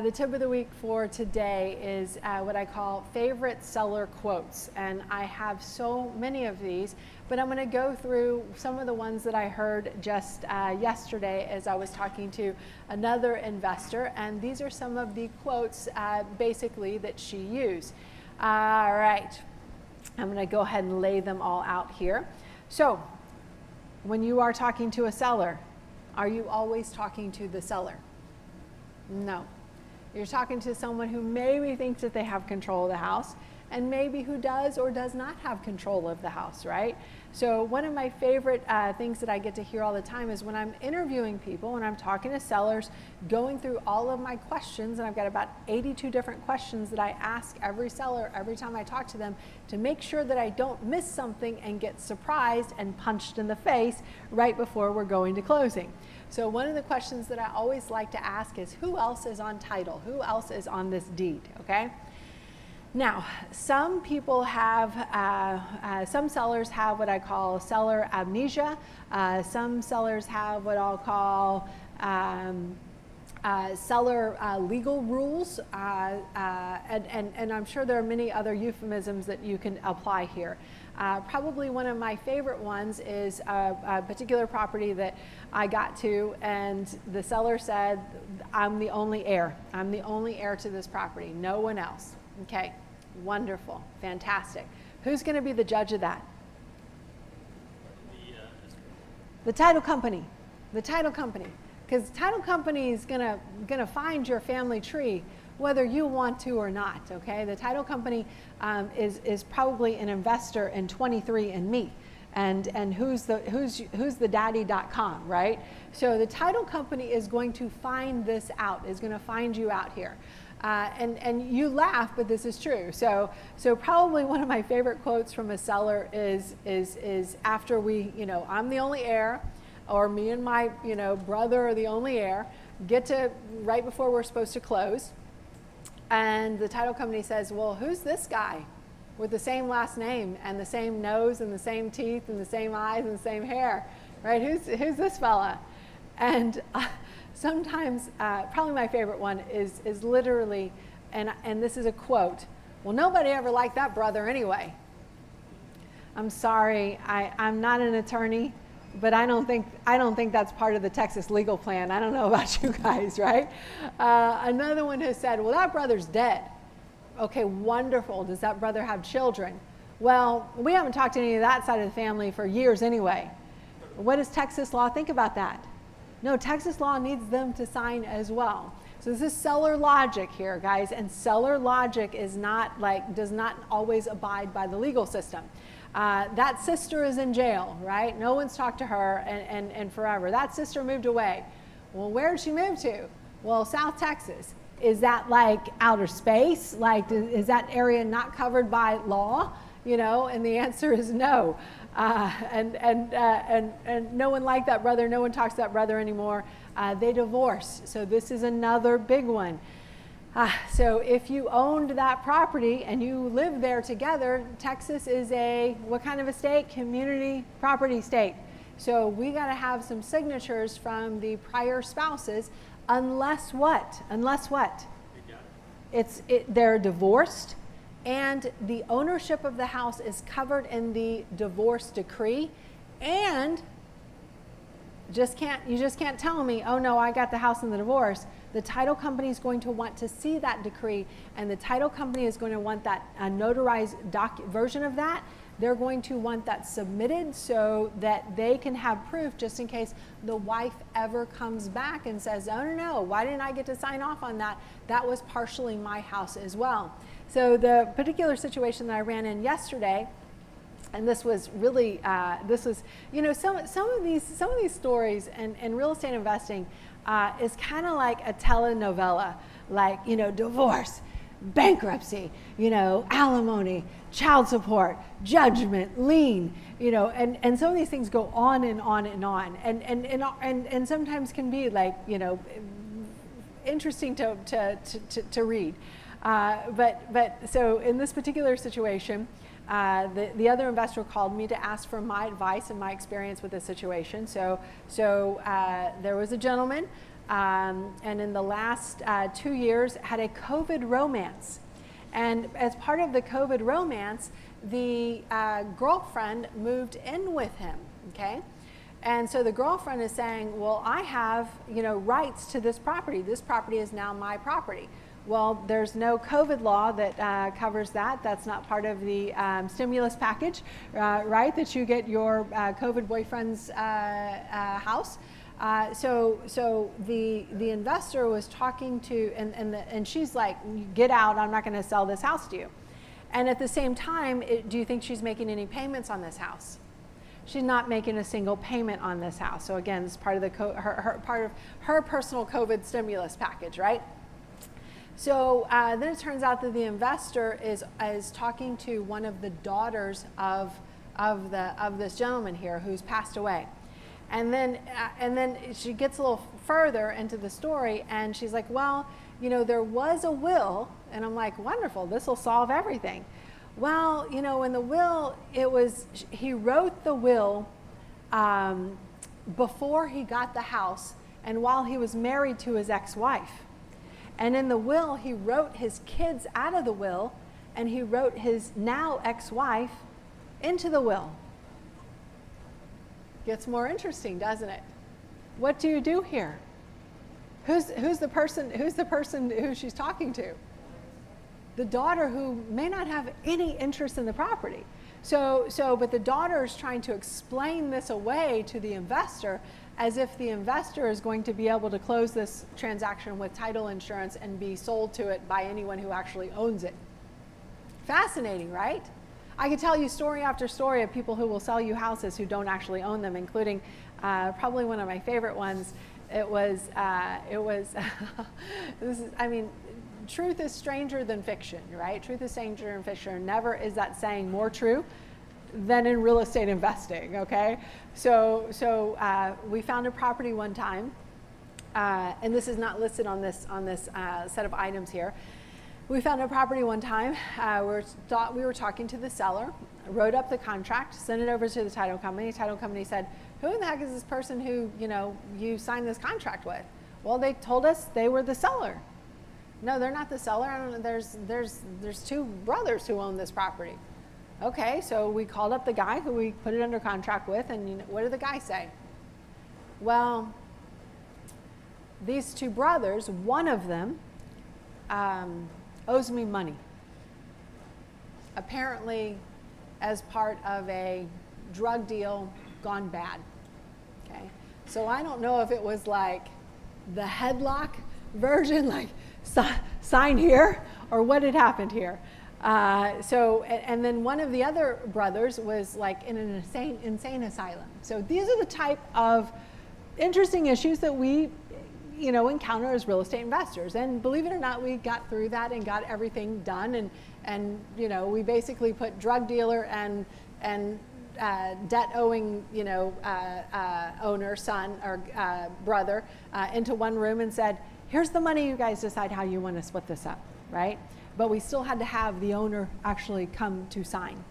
The tip of the week for today is what I call favorite seller quotes. And I have so many of these, but I'm going to go through some of the ones that I heard just yesterday as I was talking to another investor. And these are some of the quotes basically that she used. All right, I'm going to go ahead and lay them all out here. So when you are talking to a seller, are you always talking to the seller? No. You're talking to someone who maybe thinks that they have control of the house and maybe who does or does not have control of the house, right? So one of my favorite things that I get to hear all the time is when I'm interviewing people, when I'm talking to sellers, going through all of my questions, and I've got about 82 different questions that I ask every seller every time I talk to them to make sure that I don't miss something and get surprised and punched in the face right before we're going to closing. So one of the questions that I always like to ask is, who else is on title? Who else is on this deed, okay? Now, some people have, some sellers have what I call seller amnesia. Some sellers have what I'll call seller legal rules. And I'm sure there are many other euphemisms that you can apply here. Probably one of my favorite ones is a particular property that I got to, and the seller said, I'm the only heir. I'm the only heir to this property, no one else. Okay, wonderful, fantastic. Who's going to be the judge of that? The title company. The title company. Because the title company is gonna find your family tree whether you want to or not, okay? The title company is probably an investor in 23andMe. And who's the daddy.com, right? So the title company is going to find this out, is going to find you out here. And you laugh, but this is true. So probably one of my favorite quotes from a seller is after we, I'm the only heir, or me and my, brother are the only heir, get to right before we're supposed to close. And the title company says, well, who's this guy with the same last name and the same nose and the same teeth and the same eyes and the same hair, right? Who's this fella? And sometimes, probably my favorite one is literally, and this is a quote, well, nobody ever liked that brother anyway. I'm sorry, I'm not an attorney, but I don't think that's part of the Texas legal plan. I don't know about you guys, right? Another one has said, well, that brother's dead. Okay, wonderful. Does that brother have children? Well, we haven't talked to any of that side of the family for years anyway. What does Texas law think about that? No, Texas law needs them to sign as well. So this is seller logic here, guys, and seller logic is not does not always abide by the legal system. That sister is in jail, right? No one's talked to her and forever. That sister moved away. Well, where did she move to? Well, South Texas. Is that like outer space? Like, is that area not covered by law? And the answer is no. And no one liked that brother. No one talks to that brother anymore. They divorced. So this is another big one. So if you owned that property and you live there together, Texas is what kind of a state? Community property state. So we got to have some signatures from the prior spouses, unless what? Unless what? They're divorced, and the ownership of the house is covered in the divorce decree, and you just can't tell me, oh no, I got the house in the divorce. The title company is going to want to see that decree, and the title company is going to want that notarized version of that. They're going to want that submitted so that they can have proof just in case the wife ever comes back and says, oh no, why didn't I get to sign off on that? That was partially my house as well. So the particular situation that I ran in yesterday, and this was really, some of these stories in real estate investing is kind of like a telenovela, like, divorce, bankruptcy, alimony, child support, judgment, lien, and some of these things go on and on and on, and sometimes can be like, interesting to read. But so in this particular situation, The other investor called me to ask for my advice and my experience with the situation. So there was a gentleman, and in the last 2 years had a COVID romance. And as part of the COVID romance, the girlfriend moved in with him, okay? And so the girlfriend is saying, well, I have, rights to this property. This property is now my property. Well, there's no COVID law that covers that. That's not part of the stimulus package, right? That you get your COVID boyfriend's house. So the investor was talking to, and she's like, get out, I'm not gonna sell this house to you. And at the same time, do you think she's making any payments on this house? She's not making a single payment on this house. So again, it's part of the part of her personal COVID stimulus package, right? So then it turns out that the investor is talking to one of the daughters of this gentleman here who's passed away. And then she gets a little further into the story, and she's like, well, there was a will. And I'm like, wonderful, this will solve everything. Well, in the will, he wrote the will before he got the house and while he was married to his ex-wife. And in the will, he wrote his kids out of the will, and he wrote his now ex-wife into the will. Gets more interesting, doesn't it? What do you do here? Who's the person who she's talking to? The daughter, who may not have any interest in the property. But the daughter is trying to explain this away to the investor, as if the investor is going to be able to close this transaction with title insurance and be sold to it by anyone who actually owns it. Fascinating, right? I could tell you story after story of people who will sell you houses who don't actually own them, including probably one of my favorite ones. It was truth is stranger than fiction, right? Truth is stranger than fiction. Never is that saying more true than in real estate investing, okay? So we found a property one time, and this is not listed on this set of items here. We found a property one time. We were talking to the seller, wrote up the contract, sent it over to the title company. The title company said, who in the heck is this person who you signed this contract with? Well, they told us they were the seller. No, they're not the seller. I don't know. There's two brothers who own this property. Okay, so we called up the guy who we put it under contract with, and what did the guy say? Well, these two brothers, one of them owes me money. Apparently, as part of a drug deal gone bad. Okay, so I don't know if it was like the headlock version, like sign here, or what had happened here. And then one of the other brothers was like in an insane asylum. So these are the type of interesting issues that we encounter as real estate investors. And believe it or not, we got through that and got everything done. And we basically put drug dealer and debt owing owner, son or brother into one room and said, here's the money, you guys decide how you want to split this up, right? But we still had to have the owner actually come to sign.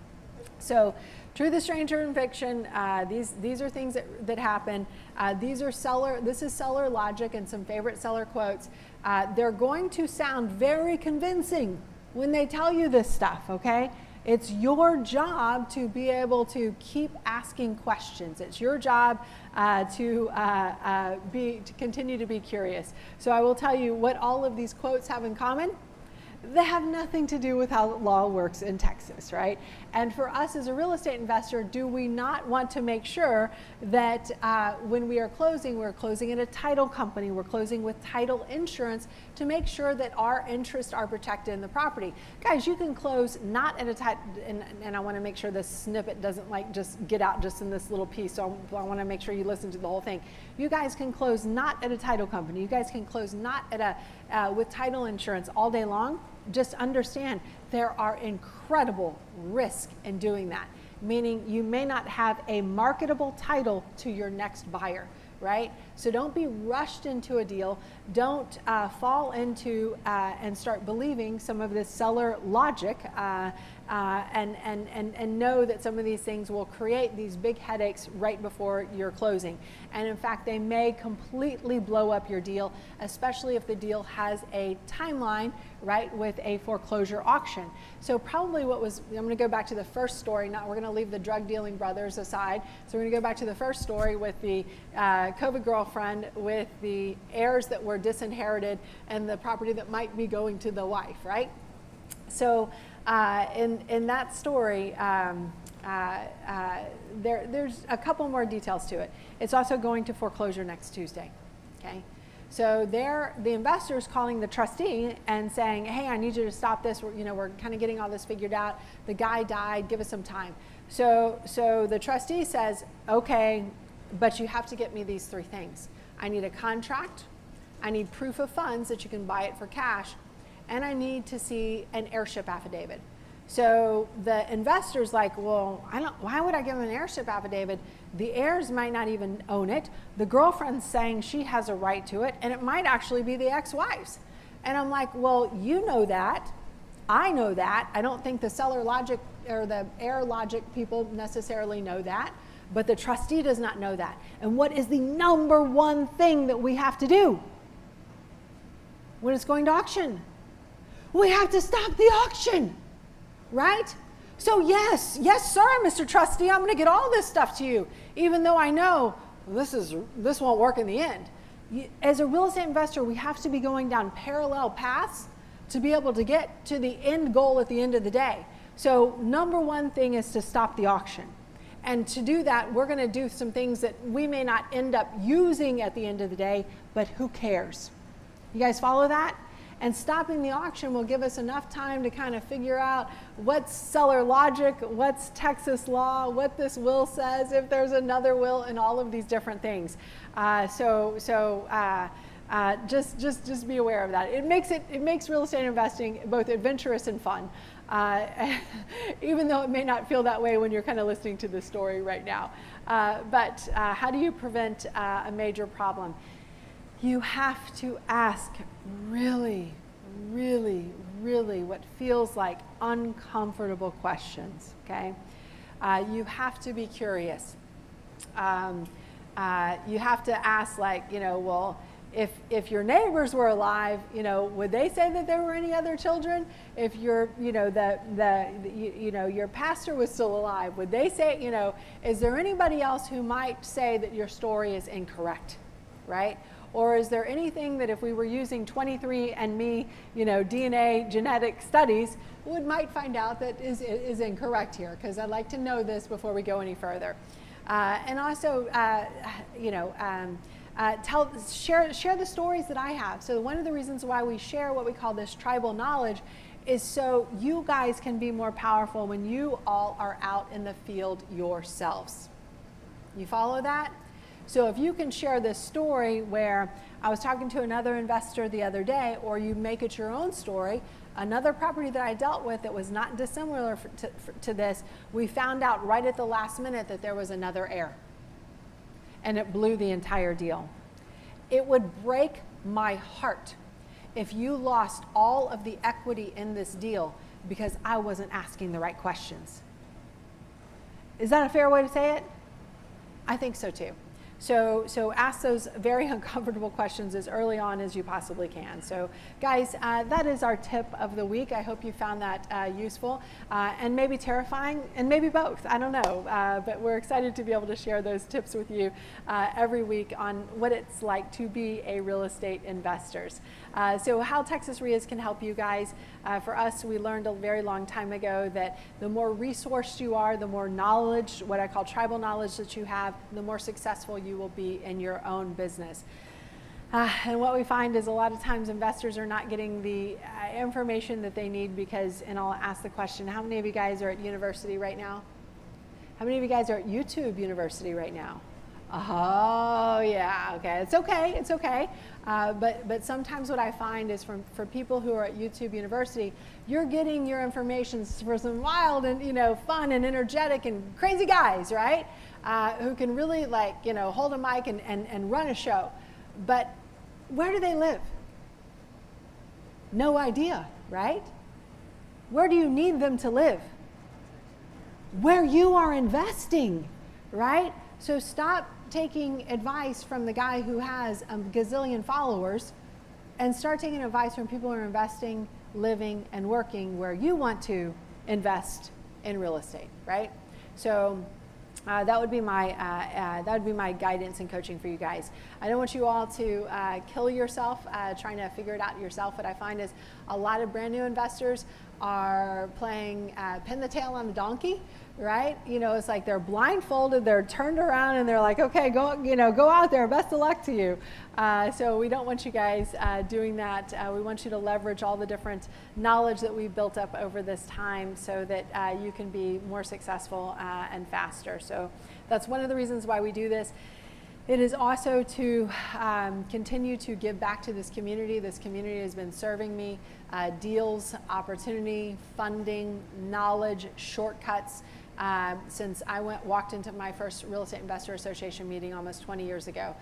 So truth is stranger than fiction. These are things that happen. This is seller logic and some favorite seller quotes. They're going to sound very convincing when they tell you this stuff, okay? It's your job to be able to keep asking questions. It's your job to continue to be curious. So I will tell you what all of these quotes have in common. They have nothing to do with how law works in Texas, right? And for us as a real estate investor, do we not want to make sure that when we are closing, we're closing at a title company, we're closing with title insurance to make sure that our interests are protected in the property. Guys, you can close not at a title, and I want to make sure this snippet doesn't like just get out just in this little piece, so I want to make sure you listen to the whole thing. You guys can close not at a title company. You guys can close not at with title insurance all day long. Just understand there are incredible risks in doing that, meaning you may not have a marketable title to your next buyer. right? So don't be rushed into a deal. Don't fall into and start believing some of this seller logic and know that some of these things will create these big headaches right before your closing. And in fact, they may completely blow up your deal, especially if the deal has a timeline, right, with a foreclosure auction. So probably I'm going to go back to the first story. Now we're going to leave the drug dealing brothers aside. So we're going to go back to the first story with the COVID girlfriend, with the heirs that were disinherited, and the property that might be going to the wife, right? So in that story, there's a couple more details to it. It's also going to foreclosure next Tuesday, okay? So the investor's calling the trustee and saying, hey, I need you to stop this. We're kind of getting all this figured out. The guy died, give us some time. So the trustee says, okay, but you have to get me these 3 things. I need a contract, I need proof of funds that you can buy it for cash, and I need to see an heirship affidavit. So the investor's like, well, why would I give him an heirship affidavit? The heirs might not even own it. The girlfriend's saying she has a right to it, and it might actually be the ex-wife's. And I'm like, well, you know that. I know that. I don't think the seller logic or the heir logic people necessarily know that, but the trustee does not know that. And what is the number one thing that we have to do when it's going to auction? We have to stop the auction. Right? So yes, sir, Mr. Trustee, I'm going to get all this stuff to you, even though I know this won't work in the end. As a real estate investor, we have to be going down parallel paths to be able to get to the end goal at the end of the day. So number one thing is to stop the auction. And to do that, we're going to do some things that we may not end up using at the end of the day, but who cares? You guys follow that? And stopping the auction will give us enough time to kind of figure out what's seller logic, what's Texas law, what this will says, if there's another will, and all of these different things. Just be aware of that. It makes real estate investing both adventurous and fun, even though it may not feel that way when you're kind of listening to this story right now. But how do you prevent a major problem? You have to ask really what feels like uncomfortable questions, okay? You have to be curious. You have to ask, like, well, if your neighbors were alive, would they say that there were any other children? If your, your pastor was still alive, would they say, is there anybody else who might say that your story is incorrect, right? Or is there anything that if we were using 23andMe, DNA genetic studies, we might find out that is incorrect here? Because I'd like to know this before we go any further. And also, share the stories that I have. So one of the reasons why we share what we call this tribal knowledge is so you guys can be more powerful when you all are out in the field yourselves. You follow that? So if you can share this story where I was talking to another investor the other day, or you make it your own story, another property that I dealt with that was not dissimilar to this, we found out right at the last minute that there was another heir. And it blew the entire deal. It would break my heart if you lost all of the equity in this deal because I wasn't asking the right questions. Is that a fair way to say it? I think so too. So ask those very uncomfortable questions as early on as you possibly can. So guys, that is our tip of the week. I hope you found that useful and maybe terrifying, and maybe both. I don't know, but we're excited to be able to share those tips with you every week on what it's like to be a real estate investors. So how Texas REIAs can help you guys. For us, we learned a very long time ago that the more resourced you are, the more knowledge, what I call tribal knowledge that you have, the more successful you will be in your own business. And what we find is a lot of times investors are not getting the information that they need because, and I'll ask the question, how many of you guys are at university right now? How many of you guys are at YouTube University right now? Oh yeah, okay, it's okay. But sometimes what I find is for people who are at YouTube University, you're getting your information for some wild and fun and energetic and crazy guys, right? who can really like, you know, hold a mic and run a show. But where do they live? No idea, right? Where do you need them to live? Where you are investing, right? So stop taking advice from the guy who has a gazillion followers and start taking advice from people who are investing, living, and working where you want to invest in real estate, right? So that would be my guidance and coaching for you guys. I don't want you all to kill yourself trying to figure it out yourself. What I find is a lot of brand new investors are playing pin the tail on the donkey, right? You know, it's like they're blindfolded, they're turned around, and they're like, okay, go, you know, go out there, best of luck to you. So we don't want you guys doing that. We want you to leverage all the different knowledge that we've built up over this time so that you can be more successful and faster. So that's one of the reasons why we do this. It is also to continue to give back to this community. This community has been serving me deals, opportunity, funding, knowledge, shortcuts since I walked into my first Real Estate Investor Association meeting almost 20 years ago.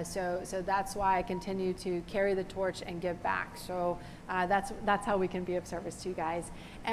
So that's why I continue to carry the torch and give back. So that's how we can be of service to you guys. And